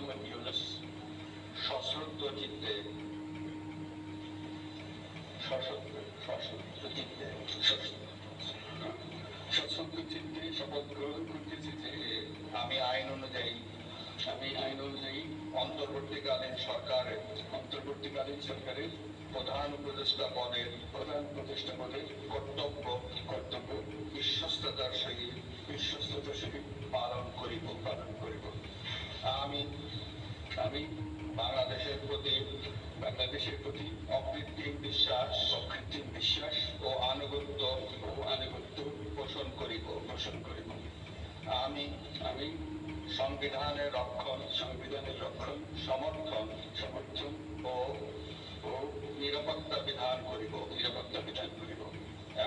মোহাম্মদ ইউনূস সশ্রদ্ধ চিত্তে শপথ গ্রহণ করতেছি যে আমি আইন অনুযায়ী অন্তর্বর্তীকালীন সরকারের প্রধান উপদেষ্টা পদের কর্তব্য বিশ্বস্ততার সহিত পালন করিব। আমি বাংলাদেশের প্রতি অকৃত্রিম বিশ্বাস ও আনুগত্য পোষণ করিব। আমি সংবিধানের রক্ষণ সমর্থন ও নিরাপত্তা বিধান করিব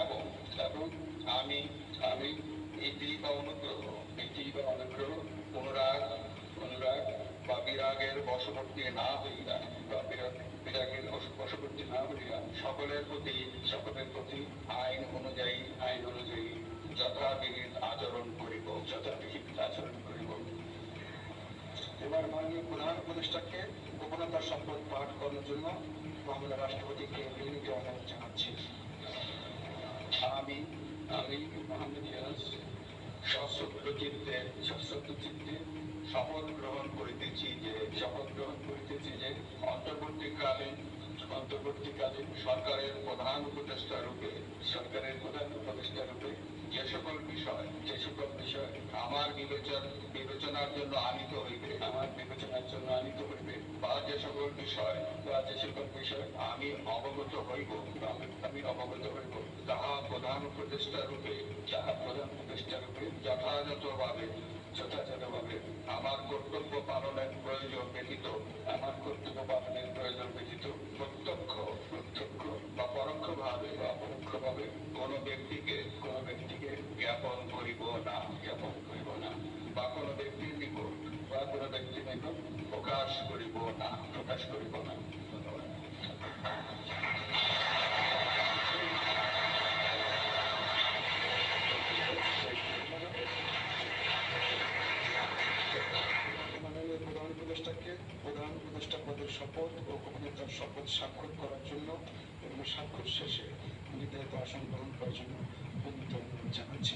এবং আমি নীতি বা অনুগ্রহ অনুরাগ বা বিরাগের বশবর্তী না হইয়া সকলের প্রতি আইন অনুযায়ী যথাবিহিত আচরণ করিব। এবার মাননীয় প্রধান উপদেষ্টাকে গোপনতার শপথ পাঠ করার জন্য বাংলা রাষ্ট্রপতিকে বিনীত অনুরোধ জানাচ্ছি। আমি মোহাম্মদ ইউনূস সশ্রদ্ধ চিত্তে শপথ গ্রহণ করিতেছি যে অন্তর্বর্তীকালীন সরকারের প্রধান উপদেষ্টা রূপে যে সকল বিষয় আমার বিবেচনার জন্য আনিত হইবে বা যে সকল বিষয় আমি অবগত হইব তাহা প্রধান উপদেষ্টা রূপে যথাযথভাবে আমার কর্তব্য পালনের প্রয়োজন ব্যতীত প্রত্যক্ষ বা পরোক্ষভাবে কোনো ব্যক্তিকে জ্ঞাপন করিব না বা কোনো ব্যক্তির নিকট প্রকাশ করিব না। মাননীয় প্রধান উপদেষ্টাকে প্রধান উপদেষ্টা পদের শপথ ও গোপনীয়তার শপথ স্বাক্ষর করার জন্য এবং স্বাক্ষর শেষে নির্ধারিত আসন গ্রহণ করার জন্য বিনীত অনুরোধ জানাচ্ছি।